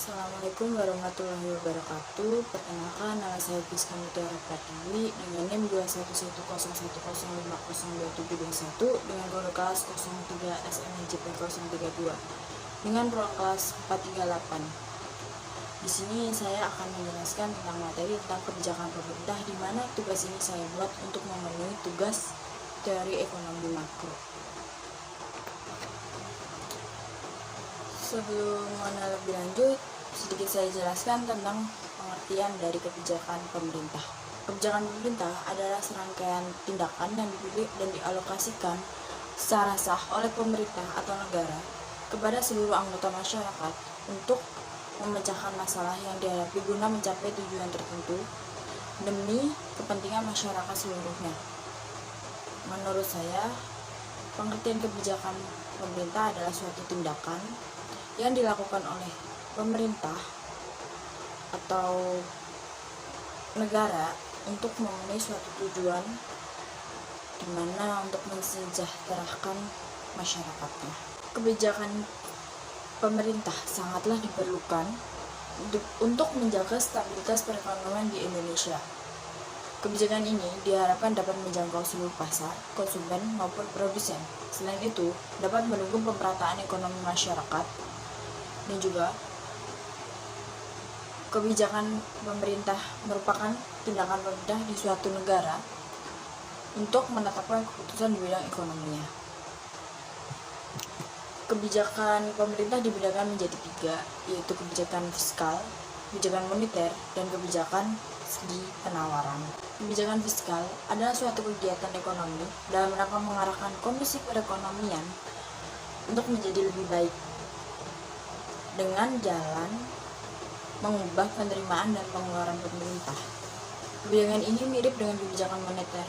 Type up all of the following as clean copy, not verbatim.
Assalamualaikum warahmatullahi wabarakatuh. Perkenalkan, nama saya Rizka Mutiara Pratiwi dengan NIM 2110105022721 dengan kode kelas 03 SMJP 032 dengan ruang kelas 438. Di sini saya akan menjelaskan tentang materi tentang kebijakan pemerintah, di mana tugas ini saya buat untuk memenuhi tugas teori ekonomi makro. Sebelum lebih lanjut, sedikit saya jelaskan tentang pengertian dari kebijakan pemerintah. Kebijakan pemerintah adalah serangkaian tindakan yang dipilih dan dialokasikan secara sah oleh pemerintah atau negara kepada seluruh anggota masyarakat untuk memecahkan masalah yang dihadapi guna mencapai tujuan tertentu demi kepentingan masyarakat seluruhnya. Menurut saya, pengertian kebijakan pemerintah adalah suatu tindakan yang dilakukan oleh pemerintah atau negara untuk memenuhi suatu tujuan, di mana untuk mensejahterakan masyarakatnya. Kebijakan pemerintah sangatlah diperlukan untuk menjaga stabilitas perekonomian di Indonesia. Kebijakan ini diharapkan dapat menjangkau seluruh pasar, konsumen maupun produsen. Selain itu, dapat mendukung pemerataan ekonomi masyarakat, dan juga kebijakan pemerintah merupakan tindakan pemerintah di suatu negara untuk menetapkan keputusan di bidang ekonominya. Kebijakan pemerintah dibedakan menjadi 3, yaitu kebijakan fiskal, kebijakan moneter, dan kebijakan segi penawaran. Kebijakan fiskal adalah suatu kegiatan ekonomi dalam rangka mengarahkan kondisi perekonomian untuk menjadi lebih baik dengan jalan mengubah penerimaan dan pengeluaran pemerintah. Kebijakan ini mirip dengan kebijakan moneter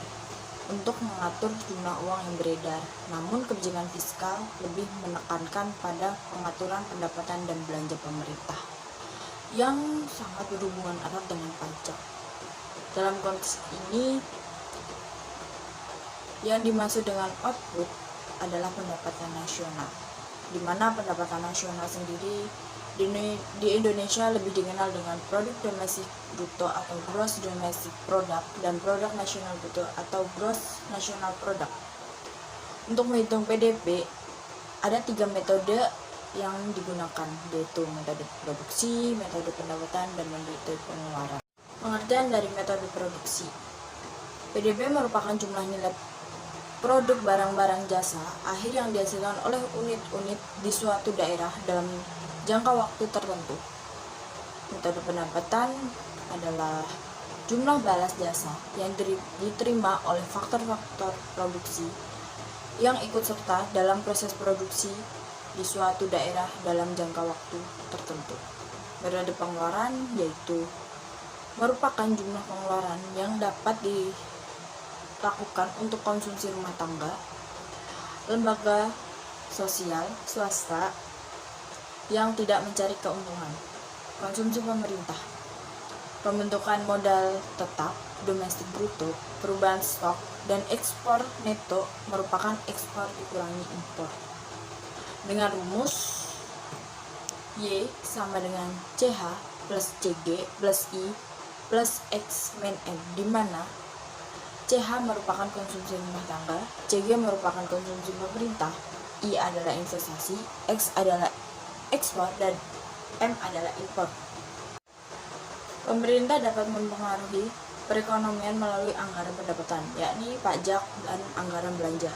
untuk mengatur jumlah uang yang beredar, namun kebijakan fiskal lebih menekankan pada pengaturan pendapatan dan belanja pemerintah yang sangat berhubungan erat dengan pajak. Dalam konteks ini, yang dimaksud dengan output adalah pendapatan nasional, di mana pendapatan nasional sendiri di Indonesia lebih dikenal dengan produk domestik bruto atau gross domestic product dan produk nasional bruto atau gross national product. Untuk menghitung PDB, ada 3 metode yang digunakan, yaitu metode produksi, metode pendapatan, dan metode pengeluaran. Pengertian dari metode produksi. PDB merupakan jumlah nilai produk barang-barang jasa akhir yang dihasilkan oleh unit-unit di suatu daerah dalam jangka waktu tertentu. Metode pendapatan adalah jumlah balas jasa yang diterima oleh faktor-faktor produksi yang ikut serta dalam proses produksi di suatu daerah dalam jangka waktu tertentu. Metode pengeluaran yaitu merupakan jumlah pengeluaran yang dapat dilakukan untuk konsumsi rumah tangga, lembaga sosial, swasta yang tidak mencari keuntungan, konsumsi pemerintah, pembentukan modal tetap, domestik bruto, perubahan stok, dan ekspor neto merupakan ekspor dikurangi impor. Dengan rumus Y sama dengan CH plus CG plus I plus X min M, di mana CH merupakan konsumsi rumah tangga, CG merupakan konsumsi pemerintah, I adalah investasi, X adalah ekspor, dan M adalah impor. Pemerintah dapat mempengaruhi perekonomian melalui anggaran pendapatan, yakni pajak dan anggaran belanja.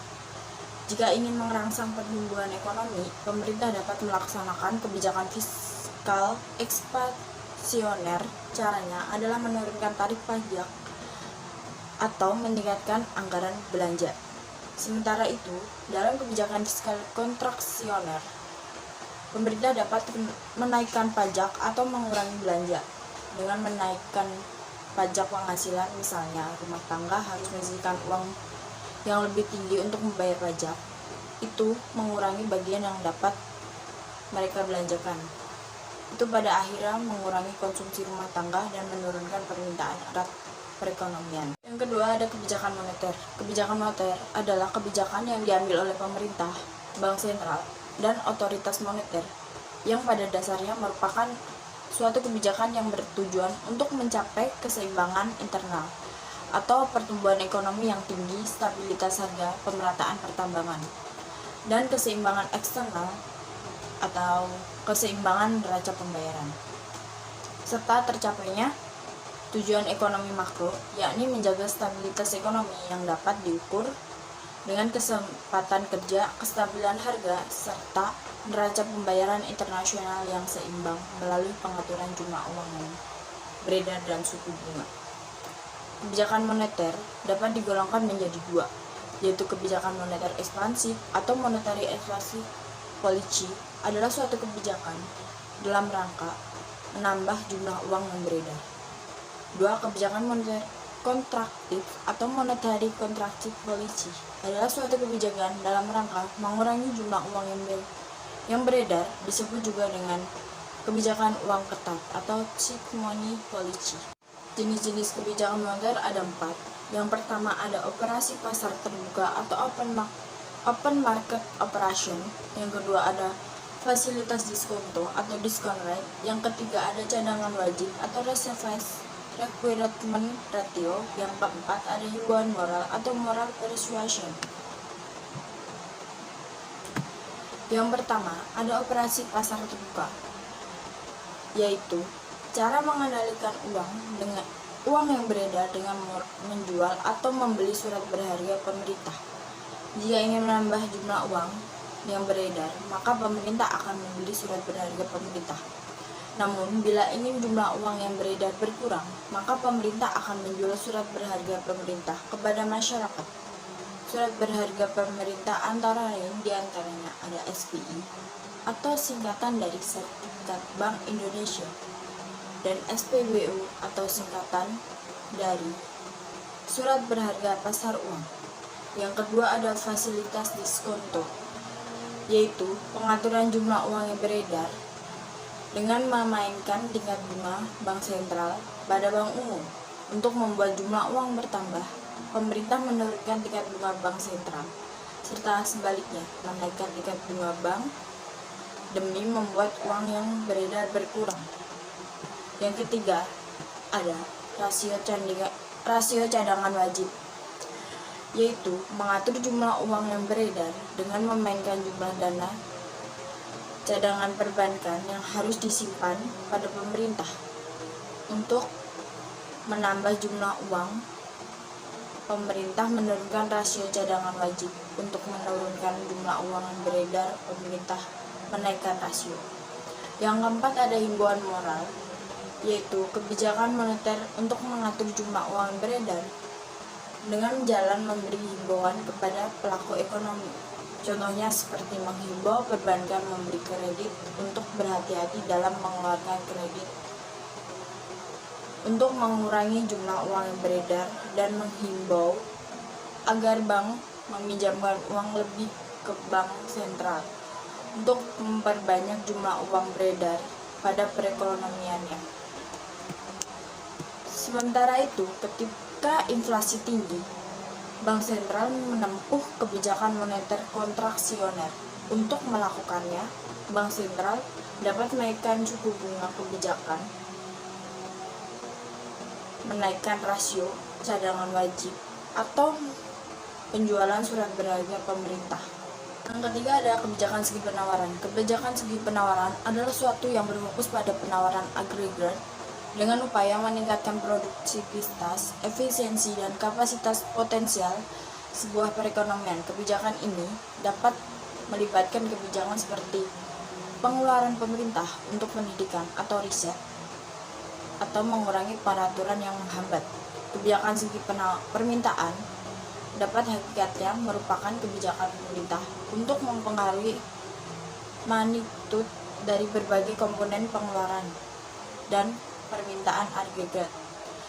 Jika ingin merangsang pertumbuhan ekonomi, pemerintah dapat melaksanakan kebijakan fiskal ekspansioner. Caranya adalah menurunkan tarif pajak atau meningkatkan anggaran belanja. Sementara itu, dalam kebijakan fiskal kontraksioner, pemerintah dapat menaikkan pajak atau mengurangi belanja. Dengan menaikkan pajak penghasilan, misalnya rumah tangga harus menyisihkan uang yang lebih tinggi untuk membayar pajak, itu mengurangi bagian yang dapat mereka belanjakan. Itu pada akhirnya mengurangi konsumsi rumah tangga dan menurunkan permintaan erat perekonomian. Yang kedua, ada kebijakan moneter. Kebijakan moneter adalah kebijakan yang diambil oleh pemerintah, bank sentral, dan otoritas moneter yang pada dasarnya merupakan suatu kebijakan yang bertujuan untuk mencapai keseimbangan internal atau pertumbuhan ekonomi yang tinggi, stabilitas harga, pemerataan pertambangan, dan keseimbangan eksternal atau keseimbangan neraca pembayaran, serta tercapainya tujuan ekonomi makro, yakni menjaga stabilitas ekonomi yang dapat diukur dengan kesempatan kerja, kestabilan harga, serta neraca pembayaran internasional yang seimbang melalui pengaturan jumlah uang yang beredar dan suku bunga. Kebijakan moneter dapat digolongkan menjadi dua, yaitu kebijakan moneter ekspansif atau monetary expansive policy adalah suatu kebijakan dalam rangka menambah jumlah uang yang beredar. Dua, kebijakan moneter kontraktif atau monetary contractive policy adalah suatu kebijakan dalam rangka mengurangi jumlah uang yang beredar, disebut juga dengan kebijakan uang ketat atau cheap money policy. Jenis-jenis kebijakan moneter ada 4. Yang pertama ada operasi pasar terbuka atau open market operation. Yang kedua ada fasilitas diskonto atau discount rate. Yang ketiga ada cadangan wajib atau requirement ratio. Yang keempat ada himbauan moral atau moral persuasion. Yang pertama ada operasi pasar terbuka, yaitu cara mengendalikan uang yang beredar dengan menjual atau membeli surat berharga pemerintah. Jika ingin menambah jumlah uang yang beredar, maka pemerintah akan membeli surat berharga pemerintah. Namun, bila ingin jumlah uang yang beredar berkurang, maka pemerintah akan menjual surat berharga pemerintah kepada masyarakat. Surat berharga pemerintah antara lain diantaranya ada SPI atau singkatan dari Sertifikat Bank Indonesia, dan SPBU atau singkatan dari Surat Berharga Pasar Uang. Yang kedua ada fasilitas diskonto, yaitu pengaturan jumlah uang yang beredar dengan memainkan tingkat bunga bank sentral pada bank umum. Untuk membuat jumlah uang bertambah, pemerintah menurunkan tingkat bunga bank sentral, serta sebaliknya menaikkan tingkat bunga bank demi membuat uang yang beredar berkurang. Yang ketiga ada rasio cadangan wajib, yaitu mengatur jumlah uang yang beredar dengan memainkan jumlah dana cadangan perbankan yang harus disimpan pada pemerintah. Untuk menambah jumlah uang, pemerintah menurunkan rasio cadangan wajib. Untuk menurunkan jumlah uang yang beredar, pemerintah menaikkan rasio. Yang keempat ada himbauan moral, yaitu kebijakan moneter untuk mengatur jumlah uang yang beredar dengan jalan memberi himbauan kepada pelaku ekonomi. Contohnya seperti menghimbau perbankan memberi kredit untuk berhati-hati dalam mengeluarkan kredit untuk mengurangi jumlah uang yang beredar, dan menghimbau agar bank meminjamkan uang lebih ke bank sentral untuk memperbanyak jumlah uang beredar pada perekonomiannya. Sementara itu, ketika inflasi tinggi, Bank Sentral menempuh kebijakan moneter kontraksioner. Untuk melakukannya, Bank Sentral dapat menaikkan suku bunga kebijakan, menaikkan rasio cadangan wajib, atau penjualan surat berharga pemerintah. Yang ketiga ada kebijakan segi penawaran. Kebijakan segi penawaran adalah suatu yang berfokus pada penawaran agregat dengan upaya meningkatkan produktivitas, efisiensi, dan kapasitas potensial sebuah perekonomian. Kebijakan ini dapat melibatkan kebijakan seperti pengeluaran pemerintah untuk pendidikan atau riset, atau mengurangi peraturan yang menghambat. Kebijakan segi permintaan dapat hakikatnya merupakan kebijakan pemerintah untuk mempengaruhi magnitude dari berbagai komponen pengeluaran dan permintaan agregat.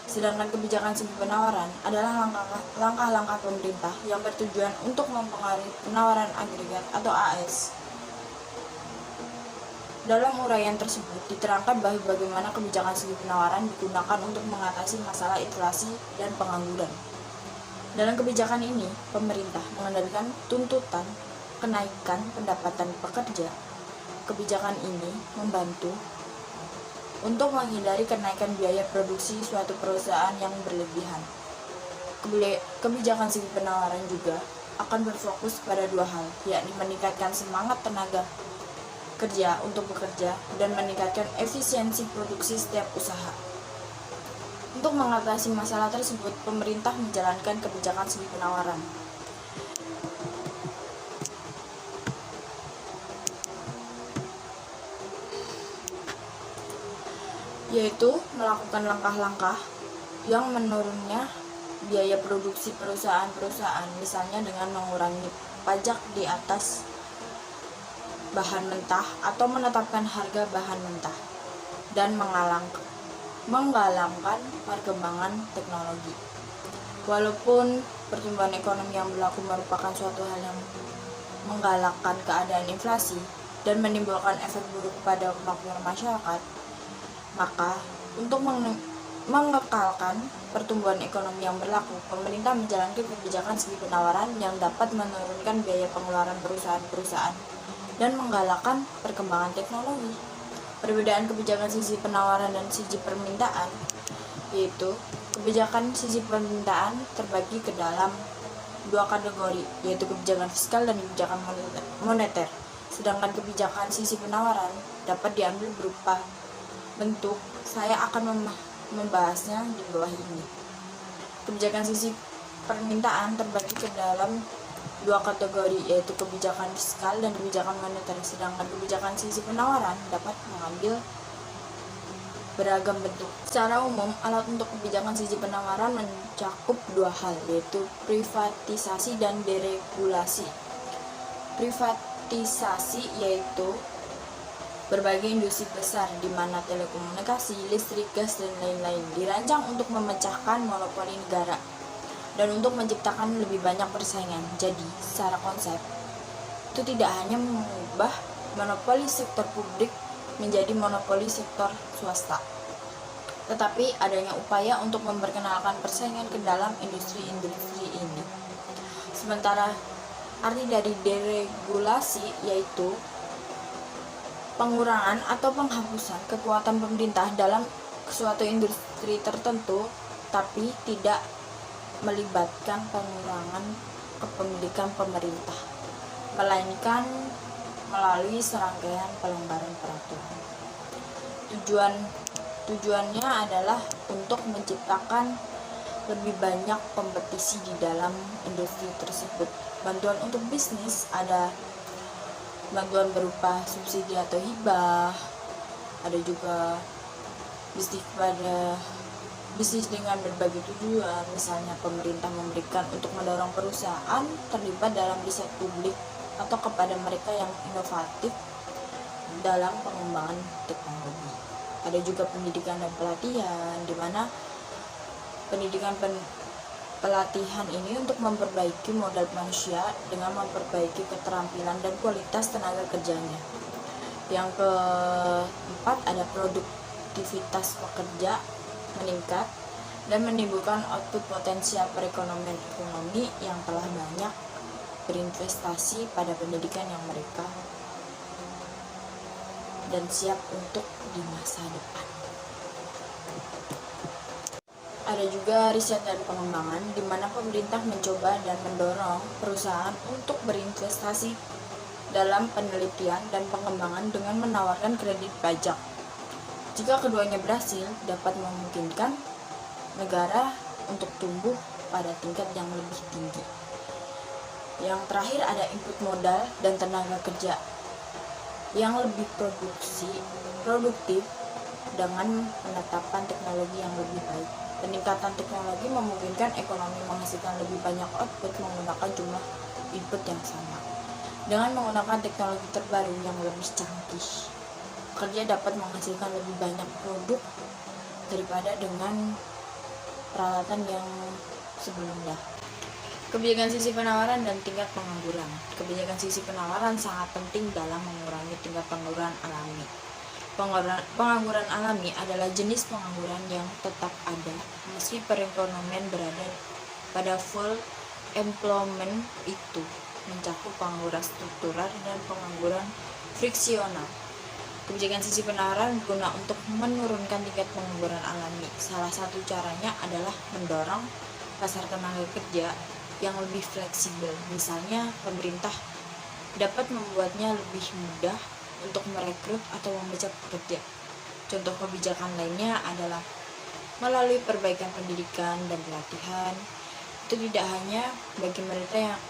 Sedangkan kebijakan segi penawaran adalah langkah-langkah pemerintah yang bertujuan untuk mempengaruhi penawaran agregat atau AS. Dalam uraian tersebut diterangkan bahwa bagaimana kebijakan segi penawaran digunakan untuk mengatasi masalah inflasi dan pengangguran. Dalam kebijakan ini, pemerintah mengendalikan tuntutan kenaikan pendapatan pekerja. Kebijakan ini membantu untuk menghindari kenaikan biaya produksi suatu perusahaan yang berlebihan. Kebijakan sisi penawaran juga akan berfokus pada dua hal, yakni meningkatkan semangat tenaga kerja untuk bekerja dan meningkatkan efisiensi produksi setiap usaha. Untuk mengatasi masalah tersebut, pemerintah menjalankan kebijakan sisi penawaran, yaitu melakukan langkah-langkah yang menurunnya biaya produksi perusahaan-perusahaan, misalnya dengan mengurangi pajak di atas bahan mentah atau menetapkan harga bahan mentah, dan menggalangkan perkembangan teknologi. Walaupun pertumbuhan ekonomi yang berlaku merupakan suatu hal yang menggalakkan keadaan inflasi dan menimbulkan efek buruk pada kemakmuran masyarakat, maka untuk mengekalkan pertumbuhan ekonomi yang berlaku, pemerintah menjalankan kebijakan sisi penawaran yang dapat menurunkan biaya pengeluaran perusahaan-perusahaan dan menggalakkan perkembangan teknologi. Perbedaan kebijakan sisi penawaran dan sisi permintaan, yaitu kebijakan sisi permintaan terbagi ke dalam dua kategori, yaitu kebijakan fiskal dan kebijakan moneter. Sedangkan kebijakan sisi penawaran dapat diambil berupa bentuk. Saya akan membahasnya di bawah ini. Kebijakan sisi permintaan terbagi ke dalam dua kategori, yaitu kebijakan fiskal dan kebijakan moneter. Sedangkan kebijakan sisi penawaran dapat mengambil beragam bentuk. Secara umum, alat untuk kebijakan sisi penawaran mencakup dua hal, yaitu privatisasi dan deregulasi. Privatisasi yaitu berbagai industri besar di mana telekomunikasi, listrik, gas, dan lain-lain dirancang untuk memecahkan monopoli negara dan untuk menciptakan lebih banyak persaingan. Jadi, secara konsep, itu tidak hanya mengubah monopoli sektor publik menjadi monopoli sektor swasta, tetapi adanya upaya untuk memperkenalkan persaingan ke dalam industri-industri ini. Sementara arti dari deregulasi yaitu pengurangan atau penghapusan kekuatan pemerintah dalam suatu industri tertentu, tapi tidak melibatkan pengurangan kepemilikan pemerintah, melainkan melalui serangkaian pelonggaran peraturan. Tujuannya adalah untuk menciptakan lebih banyak kompetisi di dalam industri tersebut. Bantuan untuk bisnis ada bantuan berupa subsidi atau hibah, ada juga bisnis dengan berbagai tujuan, misalnya pemerintah memberikan untuk mendorong perusahaan terlibat dalam riset publik atau kepada mereka yang inovatif dalam pengembangan teknologi. Ada juga pendidikan dan pelatihan, di mana pelatihan ini untuk memperbaiki modal manusia dengan memperbaiki keterampilan dan kualitas tenaga kerjanya. Yang keempat, ada produktivitas pekerja meningkat dan menimbulkan output potensial perekonomian ekonomi yang telah banyak berinvestasi pada pendidikan yang mereka dan siap untuk di masa depan. Ada juga riset dan pengembangan, di mana pemerintah mencoba dan mendorong perusahaan untuk berinvestasi dalam penelitian dan pengembangan dengan menawarkan kredit pajak. Jika keduanya berhasil, dapat memungkinkan negara untuk tumbuh pada tingkat yang lebih tinggi. Yang terakhir ada input modal dan tenaga kerja yang lebih produktif dengan penetapan teknologi yang lebih baik. Peningkatan teknologi memungkinkan ekonomi menghasilkan lebih banyak output menggunakan jumlah input yang sama. Dengan menggunakan teknologi terbaru yang lebih canggih, pekerja dapat menghasilkan lebih banyak produk daripada dengan peralatan yang sebelumnya. Kebijakan sisi penawaran dan tingkat pengangguran. Kebijakan sisi penawaran sangat penting dalam mengurangi tingkat pengangguran alami. Pengangguran alami adalah jenis pengangguran yang tetap ada meski perekonomian berada pada full employment, itu mencakup pengangguran struktural dan pengangguran friksional. Kebijakan sisi penawaran guna untuk menurunkan tingkat pengangguran alami. Salah satu caranya adalah mendorong pasar tenaga kerja yang lebih fleksibel. Misalnya, pemerintah dapat membuatnya lebih mudah untuk merekrut atau memecat pekerja. Contoh kebijakan lainnya adalah melalui perbaikan pendidikan dan pelatihan. Itu tidak hanya bagi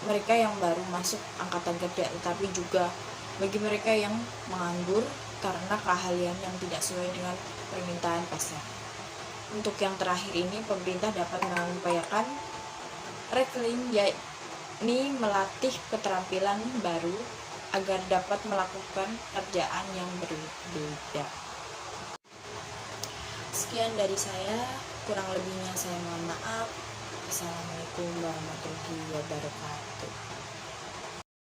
mereka yang baru masuk angkatan kerja, tetapi juga bagi mereka yang menganggur karena keahlian yang tidak sesuai dengan permintaan pasar. Untuk yang terakhir ini, pemerintah dapat mengupayakan reskilling, yakni melatih keterampilan baru agar dapat melakukan pekerjaan yang berbeda. Sekian dari saya, kurang lebihnya saya mohon maaf. Assalamualaikum warahmatullahi wabarakatuh.